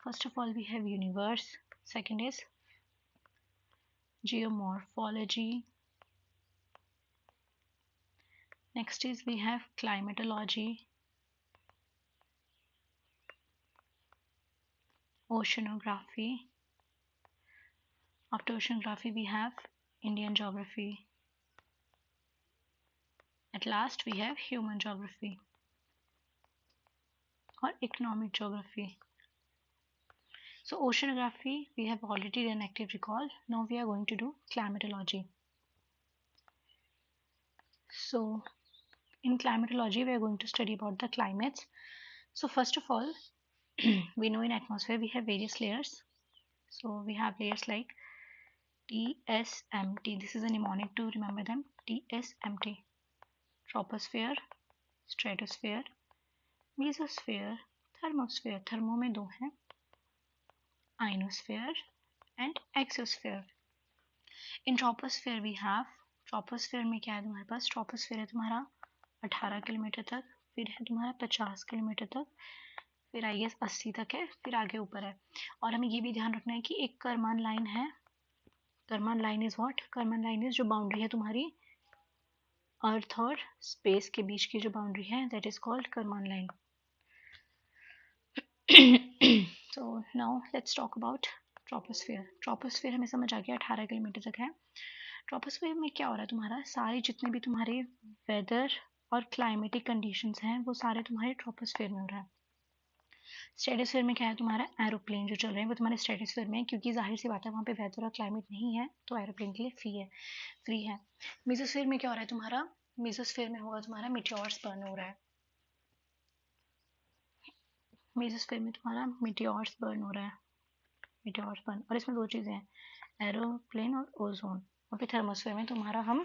First of all, we have universe. Second is geomorphology. Next is we have climatology, oceanography. After oceanography, we have Indian geography. At last, we have human geography or economic geography. So oceanography, we have already done active recall. Now we are going to do climatology. So in climatology, we are going to study about the climates. So first of all, we know in atmosphere we have various layers. So we have layers like TSMT. This is a mnemonic to remember them. TSMT. Troposphere, stratosphere, mesosphere, thermosphere. Thermo में दो हैं. Ionosphere and exosphere. In troposphere we have, troposphere में क्या है तुम्हारे पास? troposphere है तुम्हारा 18 kilometre तक, फिर है तुम्हारा 50 किलोमीटर तक, फिर आई गेस 80 तक है, फिर आगे ऊपर है. और हमें ये भी ध्यान रखना है कि एक करमान लाइन है. Karman line is what? Karman line is जो बाउंड्री है तुम्हारी अर्थ और स्पेस के बीच की जो बाउंड्री है, that is called Karman line. So now let's talk about troposphere. Troposphere हमें समझ आ गया 18 किलोमीटर तक है. ट्रोपोस्फियर में क्या हो रहा है? तुम्हारा सारे जितने भी तुम्हारे वेदर और क्लाइमेटिक कंडीशंस हैं वो सारे तुम्हारे ट्रोपोस्फियर में हो रहा है. स्ट्रेटोस्फियर में क्या है? तुम्हारा एरोप्लेन जो चल रहे हैं वो तुम्हारे स्ट्रेटोस्फियर में है, क्योंकि जाहिर सी बात है वहाँ पे वेदर और क्लाइमेट नहीं है तो एरोप्लेन के लिए फ्री है. मेसोस्फीयर में क्या हो रहा है तुम्हारा? मेसोस्फीयर में होगा तुम्हारा मीटियोर्स बर्न हो रहा है. मेसोस्फीयर में तुम्हारा मीटियोर्स बर्न हो रहा है. Meteors burn. और इसमें दो चीज़ें हैं, एरोप्लेन और ओजोन. और फिर थर्मोस्फीयर में तुम्हारा हम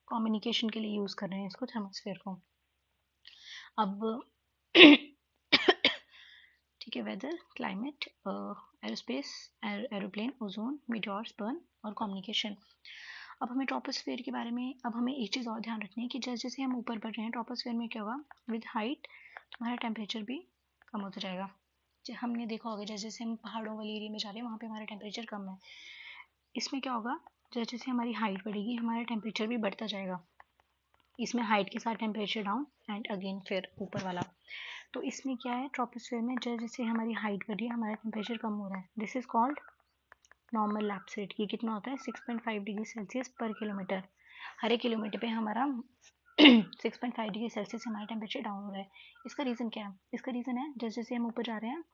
कम्युनिकेशन के लिए यूज़ कर रहे हैं इसको, थर्मोस्फीयर को. अब ठीक है, weather, climate, aerospace, aeroplane, ozone, meteors burn और कम्युनिकेशन. अब हमें ट्रोपोस्फीयर के बारे में, अब हमें एक चीज़ और ध्यान रखनी है कि जैसे जैसे हम ऊपर बढ़ रहे हैं ट्रोपोस्फीयर में क्या होगा? विद हाइट तुम्हारा टेम्परेचर भी कम होता जाएगा. हमने देखा होगा जैसे जैसे हम पहाड़ों वाले एरिया में जा रहे हैं वहाँ पे हमारा टेम्परेचर कम है. इसमें क्या होगा? जैसे जैसे हमारी हाइट बढ़ेगी हमारा टेम्परेचर भी बढ़ता जाएगा. इसमें हाइट के साथ टेम्परेचर डाउन एंड अगेन फिर ऊपर वाला. तो इसमें क्या है? ट्रोपोस्फीयर में जैसे जैसे हमारी हाइट बढ़ रही है हमारा टेम्परेचर कम हो रहा है. This is called normal lapse rate. ये कितना होता है? 6.5 डिग्री सेल्सियस पर किलोमीटर. हर एक किलोमीटर पे हमारा 6.5 डिग्री सेल्सियस हमारा टेम्परेचर डाउन हो रहा है. इसका रीज़न क्या है? इसका रीज़न है जैसे जैसे हम ऊपर जा रहे हैं,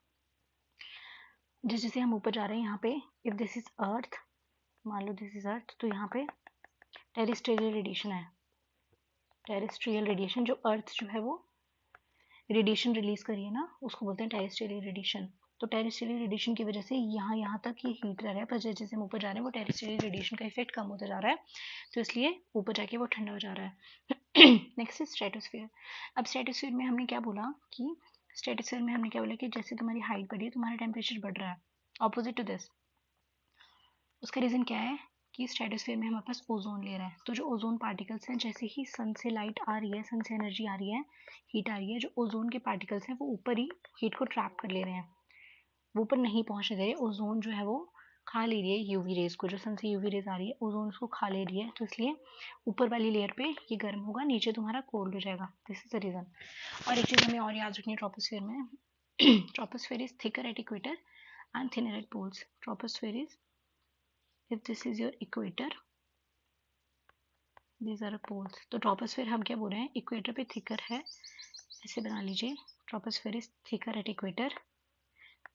जैसे जैसे हम ऊपर जा रहे हैं यहाँ पे, इफ़ दिस इज अर्थ, मान लो दिस इज अर्थ, तो यहाँ पे टेरेस्ट्रियल रेडिएशन है. टेरेस्ट्रियल रेडिएशन, जो अर्थ जो है वो रेडिएशन रिलीज करिए ना, उसको बोलते हैं टेरेस्ट्रियल रेडिएशन. तो टेरेस्ट्रियल रेडिएशन की वजह से यहाँ तक ये हीट रह रहा है, पर जैसे जैसे हम ऊपर जा रहे हैं वो टेरेस्ट्रियल रेडिएशन का इफेक्ट कम होता जा रहा है, तो इसलिए ऊपर जाके वो ठंडा हो जा रहा है. Next is stratosphere. अब स्ट्रेटोस्फीयर में हमने क्या बोला कि स्ट्रेटोस्फीयर में हमने क्या बोला कि जैसे तुम्हारी हाइट बढ़ी है तुम्हारा टेम्परेचर बढ़ रहा है. ऑपोजिट टू दिस, उसका रीज़न क्या है कि स्ट्रेटोस्फीयर में हमारे पास ओजोन ले रहा है. तो जो ओजोन पार्टिकल्स हैं, जैसे ही सन से लाइट आ रही है, सन से एनर्जी आ रही है, हीट आ रही है, जो ओजोन के पार्टिकल्स हैं वो ऊपर ही हीट को ट्रैप कर ले रहे हैं, वो ऊपर नहीं पहुंचने दे रहे. ओजोन जो है वो खा ले रही है यूवी रेज को, जो सन से यूवी रेज आ रही है ओजोन उसको खा ले रही है, तो इसलिए ऊपर वाली लेयर पे ये गर्म होगा, नीचे तुम्हारा कोल्ड हो जाएगा. This is the reason. और एक चीज़ हमें और याद रखनी है ट्रोपोस्फीयर में, troposphere is thicker at equator and thinner at poles. Troposphere is, if this is your equator, these are poles. तो ट्रोपोस्फीयर हम क्या बोल रहे हैं? इक्वेटर पे थिकर है, ऐसे बना लीजिए. Troposphere is thicker at equator,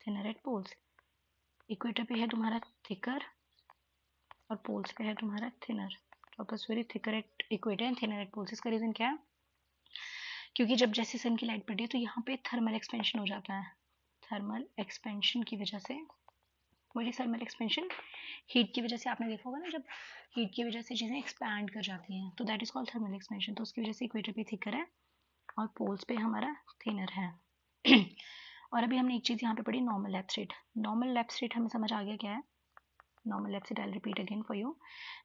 thinner at poles. Equator पे है तुम्हारा थिकर और पोल्स पे है तुम्हारा thinner. Troposphere is thicker at equator and thinner at poles. इसका रीज़न क्या है? क्योंकि जब जैसे सन की लाइट पड़ती है तो यहाँ पे थर्मल एक्सपेंशन हो जाता है. थर्मल एक्सपेंशन की वजह से, वही थर्मल एक्सपेंशन हीट की वजह से, आपने देखा होगा ना जब हीट की वजह से चीज़ें एक्सपैंड कर जाती हैं, तो that is called thermal expansion. तो उसकी वजह से इक्वेटर पे थिकर है और पोल्स पे हमारा थिनर है. और अभी हमने एक चीज़ यहाँ पे पढ़ी, normal lapse rate. Normal lapse rate हमें समझ आ गया क्या है. Normal lapse rate, I repeat again for you.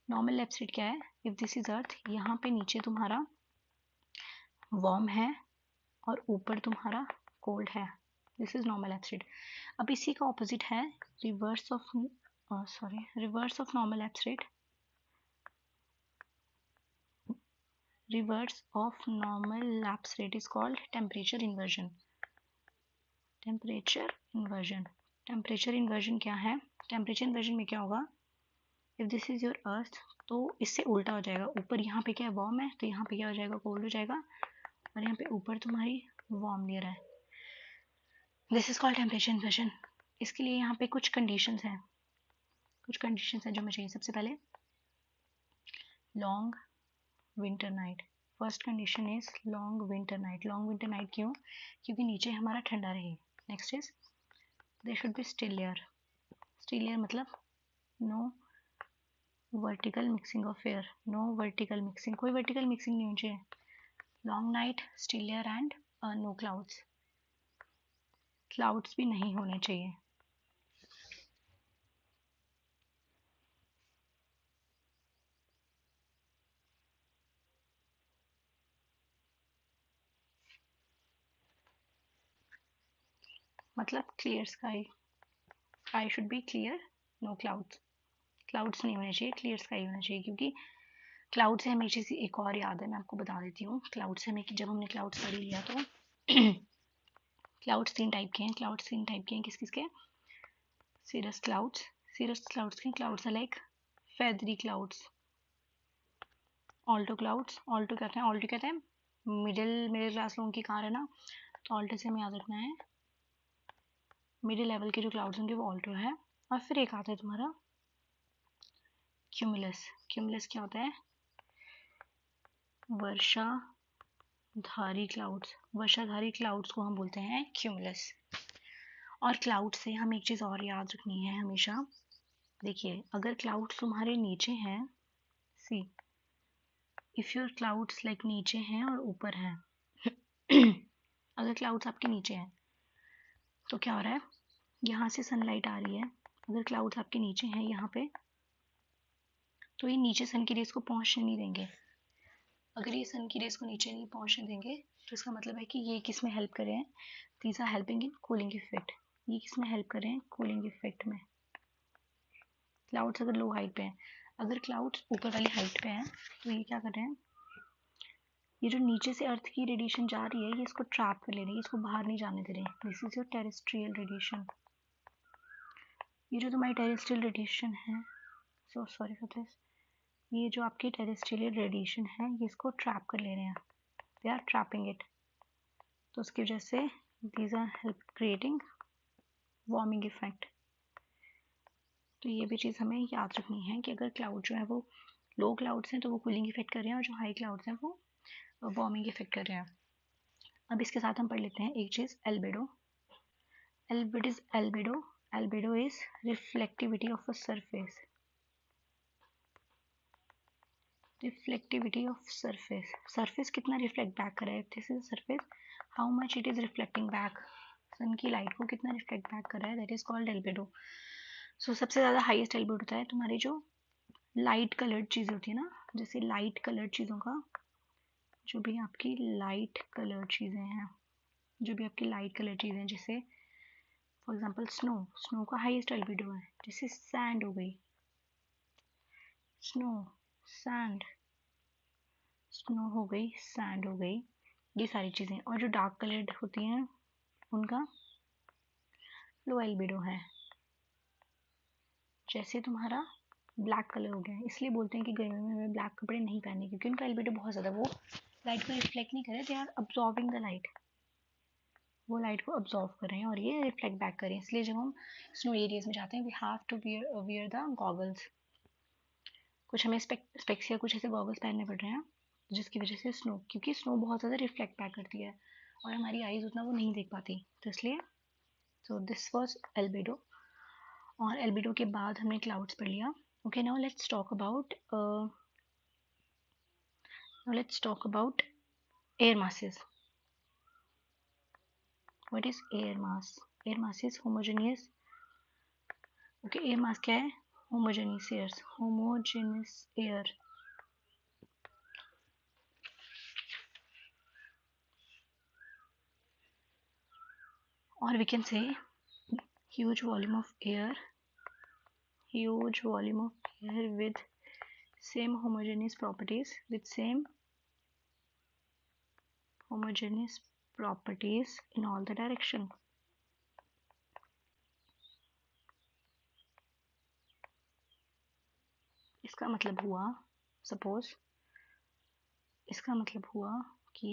Normal lapse rate क्या है? इफ दिस इज अर्थ, यहाँ पे नीचे तुम्हारा वार्म है और ऊपर तुम्हारा कोल्ड है. दिस इज नॉर्मल एब्सिड। अब इसी का ऑपोजिट है reverse of reverse of normal एब्सिड। Reverse of normal lapse rate is called temperature inversion. Temperature inversion. Temperature inversion क्या है? Temperature inversion में क्या होगा? If this is your earth, तो इससे उल्टा हो जाएगा। ऊपर यहाँ पे क्या है? वार्म है, तो यहाँ पे क्या हो जाएगा? कोल्ड हो जाएगा। और यहाँ पे ऊपर तुम्हारी वार्म लेयर है। This is called temperature inversion. इसके लिए यहाँ पे कुछ conditions हैं। कुछ conditions हैं जो हमें चाहिए। सबसे पहले long winter night. First condition is long winter night. Long winter night क्यों? क्योंकि नीचे हमारा ठंडा रहे। Next is there should be still air. Still air मतलब no vertical mixing of air. No vertical mixing, कोई वर्टिकल मिक्सिंग नहीं होनी चाहिए। Long night, still air and no clouds. Clouds भी नहीं होने चाहिए। मतलब clear sky. Sky should be clear, no clouds. Clouds नहीं होने चाहिए, क्लियर स्काई होना चाहिए। क्योंकि क्लाउड से हमें चीज़ एक और याद है, मैं आपको बता देती हूँ। क्लाउड से हमें, जब हमने क्लाउड्स पढ़ लिया तो क्लाउड्स तीन टाइप के हैं। क्लाउड्स तीन टाइप के हैं, किस किस के? Cirrus clouds. सीरस क्लाउड्स के क्लाउड्स है like feathery clouds, alto clouds. Alto कहते हैं, ऑल्टो कहते हैं मिडिल क्लास लोगों की कार है ना, तो ऑल्टो से हमें याद रखना है मिडिल लेवल के जो क्लाउड्स होंगे वो ऑल्टो है। और फिर एक आता है तुम्हारा क्यूमुलस। क्यूमुलस क्या होता है? वर्षाधारी क्लाउड्स। वर्षाधारी क्लाउड्स को हम बोलते हैं क्यूमुलस। और क्लाउड से हम एक चीज़ और याद रखनी है हमेशा। देखिए, अगर क्लाउड्स तुम्हारे नीचे हैं, सी इफ़ योर क्लाउड्स लाइक नीचे हैं और ऊपर हैं अगर क्लाउड्स आपके नीचे हैं तो क्या हो रहा है? यहाँ से सनलाइट आ रही है। अगर क्लाउड्स आपके नीचे हैं यहाँ पे, तो ये नीचे सन की रेस को पहुँचने नहीं देंगे। अगर ये सन की रेस को नीचे नहीं पहुँचने देंगे तो इसका मतलब है कि ये किस में हेल्प कर रहे हैं? These are helping in cooling effect. ये किस में हेल्प कर रहे हैं? कूलिंग इफेक्ट में। क्लाउड्स अगर लो हाइट पे हैं, अगर क्लाउड्स ऊपर वाली हाइट पे हैं तो ये क्या कर रहे हैं? ये जो नीचे से अर्थ की रेडिएशन जा रही है, ये इसको ट्रैप कर ले रही है, इसको बाहर नहीं जाने दे रहे। This is your terrestrial radiation. ये जो तुम्हारी टेरेस्ट्रियल रेडिएशन है, सो सॉरी फॉर दिस, ये जो आपकी टेरेस्ट्रियल रेडिएशन है ये इसको ट्रैप कर ले रहे हैं। They are trapping it. तो उसकी वजह से these are help creating warming effect. तो ये भी चीज़ हमें याद रखनी है कि अगर क्लाउड जो है वो लो क्लाउड्स हैं तो वो कूलिंग इफेक्ट कर रहे हैं, और जो हाई क्लाउड्स हैं वो वार्मिंग इफेक्ट कर रहे हैं। अब इसके साथ हम पढ़ लेते हैं एक चीज़, albedo. Albedo is reflectivity of a surface. Reflectivity of surface. Surface कितना reflect back कर रहा है? This is surface. How much it is reflecting back? सन की लाइट को कितना रिफ्लेक्ट बैक कर रहा है? That is called albedo. So सबसे ज़्यादा हाईएस्ट एल्बेडो होता है तुम्हारी जो लाइट कलर्ड चीज़ होती है ना, जैसे लाइट कलर्ड चीज़ों का, जो भी आपकी लाइट कलर्ड चीज़ें हैं, जो भी आपकी लाइट कलर चीज़ें हैं, जैसे फॉर एग्जांपल स्नो। स्नो का हाईएस्ट एल्बेडो है। जैसे सैंड हो गई, स्नो, सैंड, स्नो हो गई, सैंड हो गई, ये सारी चीज़ें। और जो डार्क कलर्ड होती हैं उनका लो एल्बेडो है। जैसे तुम्हारा ब्लैक कलर हो गया है, इसलिए बोलते हैं कि गर्मी में हमें ब्लैक कपड़े नहीं पहनने, क्योंकि उनका एल्बेडो बहुत ज़्यादा, वो लाइट को रिफ्लेक्ट नहीं कर रहे, they are absorbing the light. वो लाइट को अब्जॉर्व कर रहे हैं और ये रिफ्लेक्ट बैक कर रहे हैं। इसलिए जब हम स्नो एरियाज में जाते हैं, we have to wear the goggles. कुछ हमें स्पेक्स या कुछ ऐसे गॉगल्स पहनने पड़ रहे हैं जिसकी वजह से स्नो, क्योंकि स्नो बहुत ज़्यादा रिफ्लेक्ट बैक करती है और हमारी आईज उतना वो नहीं देख पाती, तो इसलिए। So this was albedo. और एल्बेडो के बाद हमने क्लाउड्स पढ़ लिया। Okay, now let's talk about air masses. What is air mass? Air mass is homogeneous. Okay, air mass क्या है? Homogeneous airs. Homogeneous air. or we can say huge volume of air with same homogeneous properties in all the direction. इसका मतलब हुआ कि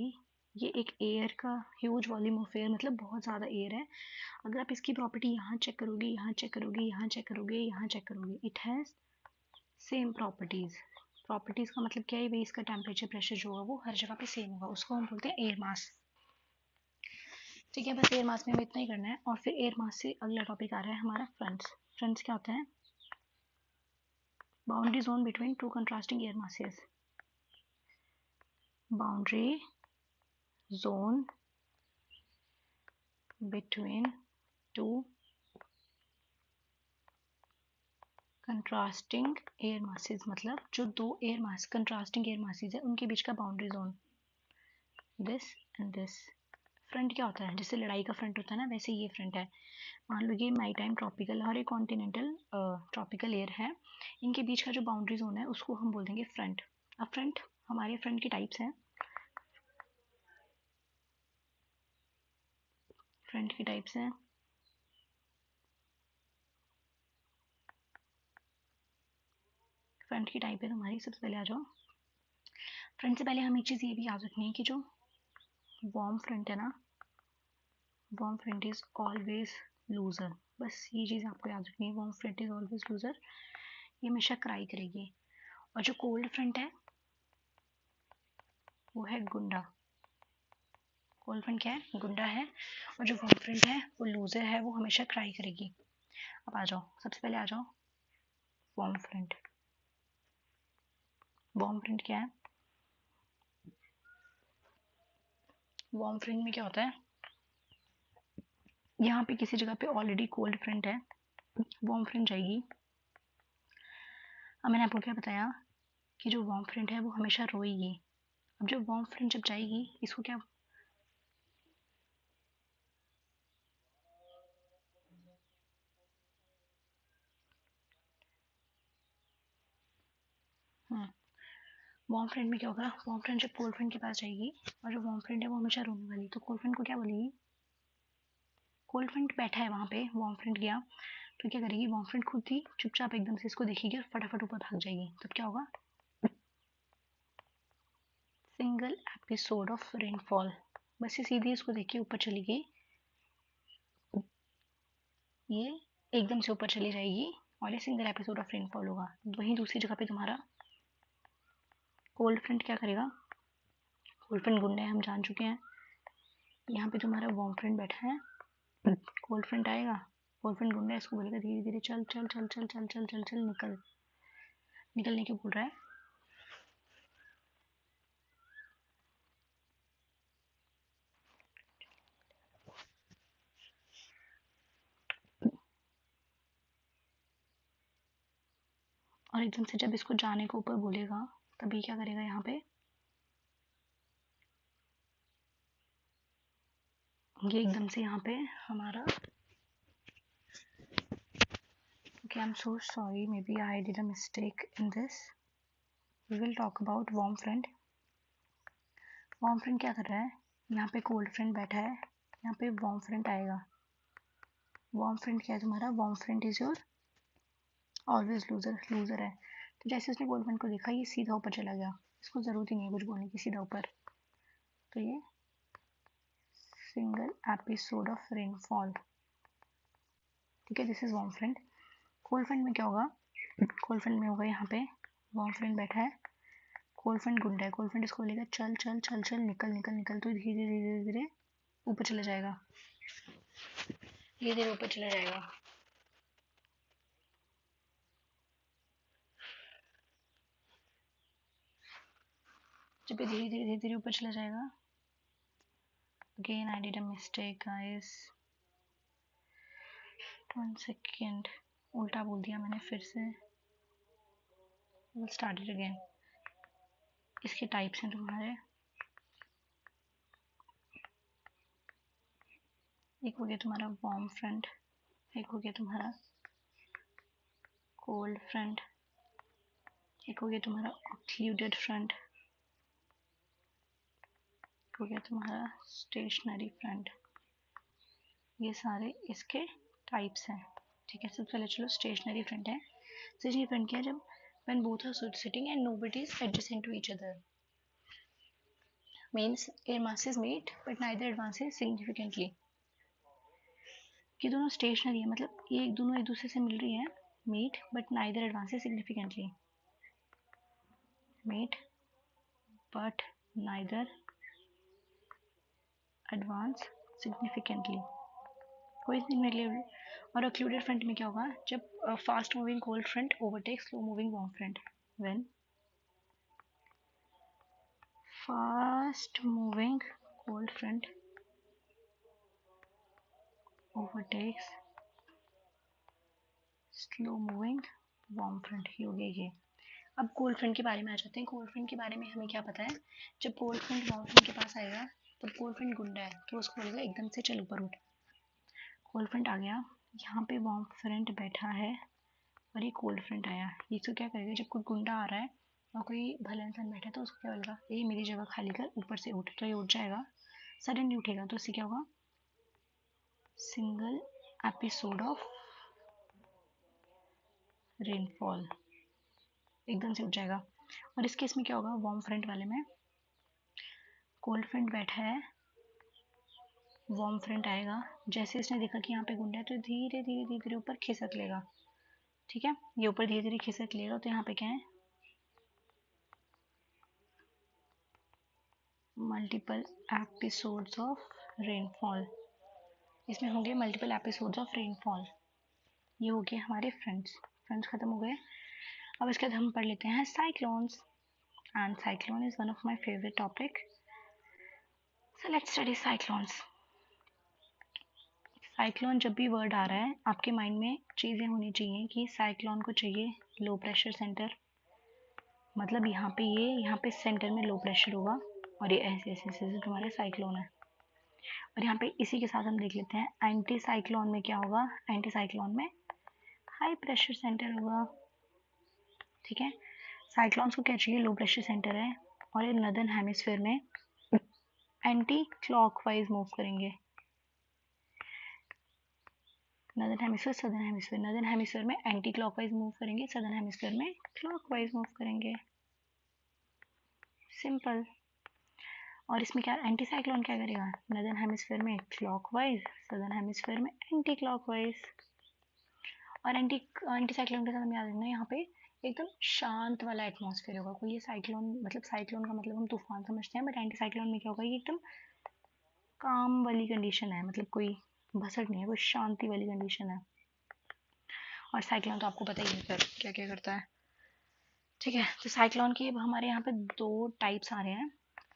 ये एक air का huge volume of air मतलब बहुत ज़्यादा एयर है. अगर आप इसकी प्रॉपर्टी यहाँ चेक करोगे, यहाँ चेक करोगे, यहाँ चेक करोगे, यहाँ चेक करोगे, it has same properties. Properties का मतलब क्या है? भाई इसका टेम्परेचर प्रेशर जो होगा वो हर जगह पे सेम होगा. उसको हम बोलते हैं एयर मास. ठीक है, बस एयर मास में हमें इतना ही करना है. और फिर एयर मास से अगला टॉपिक आ रहा है हमारा फ्रंट्स. फ्रंट्स क्या होता है? Boundary zone between two contrasting air masses. Boundary zone between two contrasting air masses मतलब जो दो कंट्रास्टिंग एयर मासेस है उनके बीच का boundary zone. This and this. Front क्या होता है? जैसे लड़ाई का फ्रंट होता है ना, वैसे ये फ्रंट है. मान लो ये मैरीटाइम ट्रॉपिकल और एक कॉन्टिनेंटल ट्रॉपिकल एयर है. इनके बीच का जो बाउंड्री जोन है उसको हम बोल देंगे फ्रंट. अब हमारे फ्रंट की टाइप्स हैं. फ्रंट की टाइप्स है तुम्हारी. सबसे पहले आ जाओ. फ्रंट से पहले हमें एक चीज़ ये भी याद रखनी है कि जो वार्म फ्रंट है ना, warm front is always loser. बस ये चीज़ आपको याद रखनी है. Warm front is always loser. ये हमेशा क्राई करेगी. और जो कोल्ड फ्रंट है वो है गुंडा. कोल्ड फ्रंट क्या है? गुंडा है. और जो वार्म फ्रंट है वो लूजर है, वो हमेशा क्राई करेगी. अब आ जाओ, सबसे पहले आ जाओ वार्म फ्रंट. वार्म फ्रंट क्या है? वार्म फ्रंट में क्या होता है? यहाँ पे किसी जगह पे ऑलरेडी कोल्ड फ्रंट है, वार्म फ्रंट जाएगी. अब मैंने आपको क्या बताया कि जो वार्म फ्रंट है वो हमेशा रोएगी. अब जो वार्म फ्रंट जब जाएगी, इसको क्या वार्म फ्रंट में क्या होगा? वार्म फ्रंट जब कोल्ड फ्रंट के पास जाएगी और जो वार्म फ्रंट है वो हमेशा रोने वाली, तो कोल्ड फ्रंट को क्या बोलेगी? कोल्ड फ्रंट बैठा है वहाँ पे, वार्म फ्रंट गया तो क्या करेगी? वार्म फ्रंट खुद ही चुपचाप एकदम से इसको देखेगी और फटाफट ऊपर भाग जाएगी. तब क्या होगा? Single episode of rainfall. बस ये सीधी इसको देख के ऊपर चली गई, ये एकदम से ऊपर चली जाएगी और ये सिंगल एपिसोड ऑफ रेनफॉल होगा. वहीं दूसरी जगह पे तुम्हारा कोल्ड फ्रंट क्या करेगा? कोल्ड फ्रंट गुंडा है, हम जान चुके हैं. यहाँ पे तुम्हारा वार्म फ्रंट बैठा है. कोल्ड फ्रंट आएगा, कोल्ड फ्रंट गुंडा है, इसको बोलेगा धीरे धीरे चल चल चल चल चल चल चल चल निकलने की बोल रहा है. और एकदम से जब इसको जाने को ऊपर बोलेगा तभी क्या करेगा? यहाँ पे ये एकदम से यहाँ पे हमारा okay, I'm so sorry, maybe I did a mistake in this. We will talk about warm front. Warm front क्या कर रहा है? यहाँ पे कोल्ड फ्रंट बैठा है, यहाँ पे वार्म फ्रंट आएगा. वार्म फ्रंट क्या है तुम्हारा? Warm front is your always loser है. तो जैसे उसने कोल्ड फ्रंट को देखा, ये सीधा ऊपर चला गया. इसको ज़रूरत ही नहीं है कुछ बोलने की, सीधा ऊपर. तो ये सिंगल एपिसोड ऑफ रेनफॉल. ठीक है, this is warm front. Cold front में क्या होगा? कोल्ड फ्रंट में होगा यहाँ पे वार्म फ्रंट बैठा है, कोल्ड फ्रंट गुंडा है. कोल्ड फ्रंट इसको बोलेगा चल चल चल चल निकल निकल निकल, तो धीरे धीरे धीरे ऊपर चला जाएगा. धीरे धीरे ऊपर चला जाएगा. जब धीरे धीरे धीरे धीरे ऊपर चला जाएगा. Again I did a mistake guys, 1 second. उल्टा बोल दिया मैंने फिर से. We'll start it again. इसके टाइप्स हैं तुम्हारे. एक हो गया तुम्हारा वार्म फ्रंट, एक हो गया तुम्हारा कोल्ड फ्रंट, एक हो गया तुम्हारा ऑक्लूडेड फ्रंट, हो गया तुम्हारा स्टेशनरी फ्रंट। ये सारे इसके टाइप्स हैं, ठीक है। सबसे पहले चलो स्टेशनरी फ्रंट है। स्टेशनरी फ्रंट क्या है? जब when both are sitting and nobody is adjacent to each other, means air masses meet but neither advances significantly। कि दोनों स्टेशनरी है, मतलब ये दोनों एक दूसरे से मिल रही है, meet but neither advances significantly, meet but neither advance significantly, कोई significantly। और occluded front में क्या होगा? जब fast moving cold front overtake slow moving warm front, when fast moving cold front overtakes slow moving warm front, ही हो गया ये। अब कोल्ड फ्रंट के बारे में आ जाते हैं। कोल्ड फ्रंट के बारे में हमें क्या पता है? जब कोल्ड फ्रंट वार्म फ्रंट के पास आएगा तब कोल्ड फ्रंट गुंडा है तो उसको बोलेगा एकदम से चल ऊपर उठ। कोल्ड फ्रंट आ गया, यहाँ पे वार्म फ्रंट बैठा है और ये कोल्ड फ्रंट आया, ये तो क्या करेगा? जब कोई गुंडा आ रहा है और कोई भला इंसान बैठा है तो उसको क्या बोलेगा? ये मेरी जगह खाली कर, ऊपर से उठ। तो ये उठ जाएगा, सडनली उठेगा, तो इससे क्या होगा? सिंगल एपिसोड ऑफ रेनफॉल, एकदम से उठ जाएगा। और इस केस में क्या होगा? वार्म फ्रंट वाले में कोल्ड फ्रंट बैठा है, वार्म फ्रंट आएगा, जैसे इसने देखा कि यहाँ पे गुंडा है तो धीरे धीरे धीरे धीरे ऊपर खिसक लेगा, ठीक है। ये ऊपर धीरे धीरे खिसक लेगा तो यहाँ पे क्या है? मल्टीपल एपिसोड्स ऑफ रेनफॉल, इसमें होंगे मल्टीपल एपिसोड्स ऑफ रेनफॉल। ये हो गए हमारे फ्रंट्स, फ्रंट्स खत्म हो गए। अब इसके बाद हम पढ़ लेते हैं cyclones, and cyclone is one of my favourite topic, so let's study cyclones. Cyclone जब भी वर्ड आ रहा है आपके माइंड में चीज़ें होनी चाहिए कि साइक्लोन को चाहिए लो प्रेशर सेंटर, मतलब यहाँ पे सेंटर में लो प्रेशर होगा और ये ऐसे ऐसे ऐसे तुम्हारा साइक्लोन है। और यहाँ पे इसी के साथ हम देख लेते हैं एंटी साइक्लोन में क्या होगा? एंटी साइक्लोन में हाई प्रेशर सेंटर होगा, ठीक है। साइक्लोन्स को क्या चाहिए? लो प्रेशर सेंटर है और ये नदर्न हेमिस्फीयर में एंटी क्लॉकवाइज मूव करेंगे। Northern hemisphere, southern hemisphere, northern hemisphere में एंटी क्लॉकवाइज मूव करेंगे, सदर्न हेमिस्फीयर में क्लॉकवाइज मूव करेंगे, सिंपल। और इसमें क्या एंटी साइक्लोन क्या करेगा? नदर्न हेमिस्फीयर में क्लॉकवाइज, सदर्न हेमिस्फीयर में एंटी क्लॉकवाइज। और एंटी साइक्लोन के साथ हमें याद रखना है यहाँ पे एकदम शांत वाला एटमॉस्फेयर होगा। कोई ये साइक्लोन, मतलब साइक्लोन का मतलब हम तूफान समझते हैं, बट एंटी साइक्लोन में क्या होगा? ये एकदम काम वाली कंडीशन है, मतलब कोई भसड़ नहीं है, कोई शांति वाली कंडीशन है। और साइक्लोन तो आपको पता ही है फिर क्या क्या करता है, ठीक है। तो साइक्लोन के अब हमारे यहाँ पे दो टाइप्स आ रहे हैं,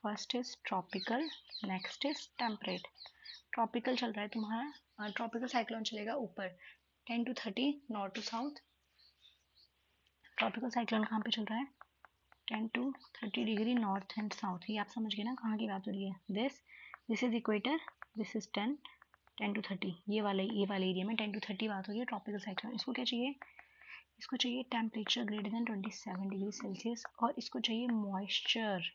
first is tropical, next is temperate. Tropical चल रहा है तुम्हारा, ट्रॉपिकल साइक्लोन चलेगा ऊपर 10 to 30 north to south. Tropical cyclone कहाँ पे चल रहा है? 10 to 30 degree north and south. ये आप समझ गए ना कहाँ की बात हो रही है? This is equator, this is 10 to 30, ये वाले एरिया में 10 to 30 बात हो रही है ट्रॉपिकल साइक्लोन। इसको क्या चाहिए? इसको चाहिए temperature greater than 27 degree Celsius और इसको चाहिए मॉइस्चर।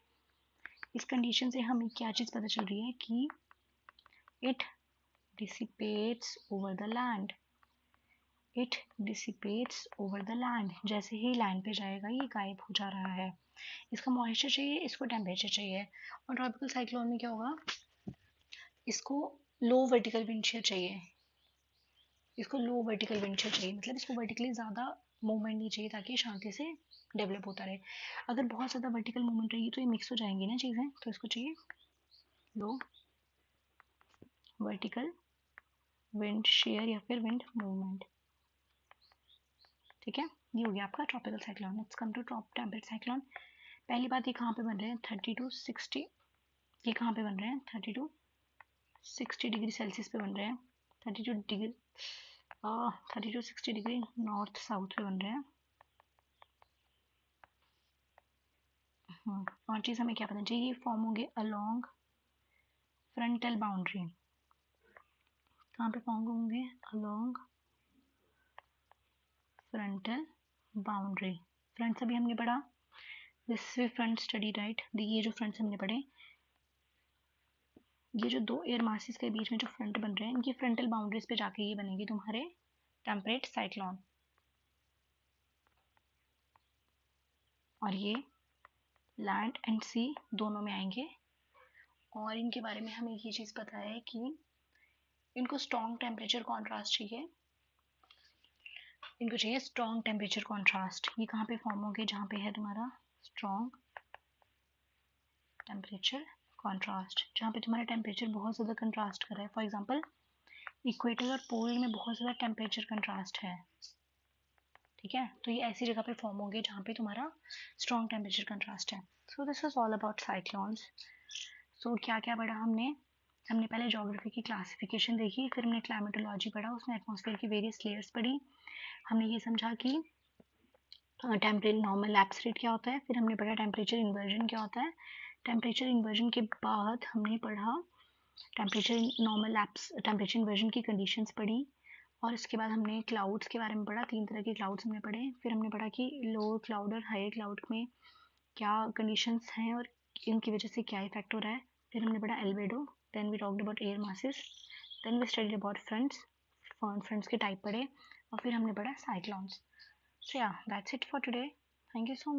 इस कंडीशन से हमें क्या चीज़ पता चल रही है कि it dissipates over the land, it dissipates over the land, जैसे ही लैंड पे जाएगा ये गायब हो जा रहा है। इसका मॉइस्चर चाहिए, इसको टेम्परेचर चाहिए। और ट्रॉपिकल साइक्लोन में क्या होगा? इसको लो वर्टिकल विंड शेयर चाहिए, इसको लो वर्टिकल विंड शेयर चाहिए, मतलब इसको वर्टिकली ज़्यादा मूवमेंट नहीं चाहिए ताकि शांति से डेवलप होता रहे। अगर बहुत ज़्यादा वर्टिकल मूवमेंट रहेगी तो ये मिक्स हो जाएंगी ना चीज़ें, तो इसको चाहिए लो वर्टिकल विंड शेयर या फिर विंड मूवमेंट, ठीक है। ये हो गया आपका tropical cyclone. Let's come to temperate cyclone. पहली बात, ये कहाँ पे बन रहे हैं? 30 to 60, ये कहाँ पे बन रहे हैं? 30 to 60 डिग्री सेल्सियस पे बन रहे हैं, 30 to 60 डिग्री नॉर्थ साउथ पे बन रहे हैं। और चीज़ हमें क्या पता चाहिए? ये फॉर्म होंगे अलोंग फ्रंटल बाउंड्री, कहाँ पे फॉर्म होंगे? Along frontal boundary. फ्रंट्स अभी हमने पढ़ा, this way front study right. ये जो फ्रंट्स हमने पढ़े, ये जो दो एयर मासेस के बीच में जो फ्रंट बन रहे हैं, इनकी फ्रंटल बाउंड्रीज पे जाके ये बनेंगे तुम्हारे टेम्परेट साइक्लोन। और ये लैंड एंड सी दोनों में आएंगे। और इनके बारे में हमें ये चीज़ पता है कि इनको स्ट्रॉन्ग टेम्परेचर कॉन्ट्रास्ट चाहिए। इनको चाहिए स्ट्रॉन्ग टेम्परेचर कॉन्ट्रास्ट। ये कहाँ पे फॉर्म होंगे? जहाँ पे है तुम्हारा स्ट्रॉन्ग टेम्परेचर कॉन्ट्रास्ट, जहाँ पे तुम्हारा टेम्परेचर बहुत ज़्यादा कंट्रास्ट कर रहा है। फॉर एग्जांपल इक्वेटर और पोल में बहुत ज़्यादा टेम्परेचर कंट्रास्ट है, ठीक है? तो ये ऐसी जगह पे फॉर्म होंगे जहाँ पे तुम्हारा स्ट्रॉन्ग टेम्परेचर कंट्रास्ट है। So this was all about cyclones. So क्या क्या पढ़ा हमने? हमने पहले ज्योग्राफी की क्लासिफिकेशन देखी, फिर हमने क्लाइमेटोलॉजी पढ़ा, उसमें एटमॉस्फेयर की वेरियस लेयर्स पढ़ी। हमने ये समझा कि टेम्परेचर नॉर्मल लैप्स रेट क्या होता है, फिर हमने पढ़ा टेम्परेचर इन्वर्जन क्या होता है। टेम्परेचर इन्वर्जन के बाद हमने पढ़ा temperature normal lapse, temperature inversion की कंडीशंस पढ़ी। और इसके बाद हमने क्लाउड्स के बारे में पढ़ा, 3 तरह के क्लाउड्स हमने पढ़े। फिर हमने पढ़ा कि लोअर क्लाउड और हायर क्लाउड में क्या कंडीशंस हैं और इनकी वजह से क्या इफेक्ट हो रहा है। फिर हमने पढ़ा albedo, then we talked about air masses, then we studied about fronts, fronts के टाइप पढ़े, और फिर हमने पढ़ा cyclones. So yeah that's it for today. Thank you so much.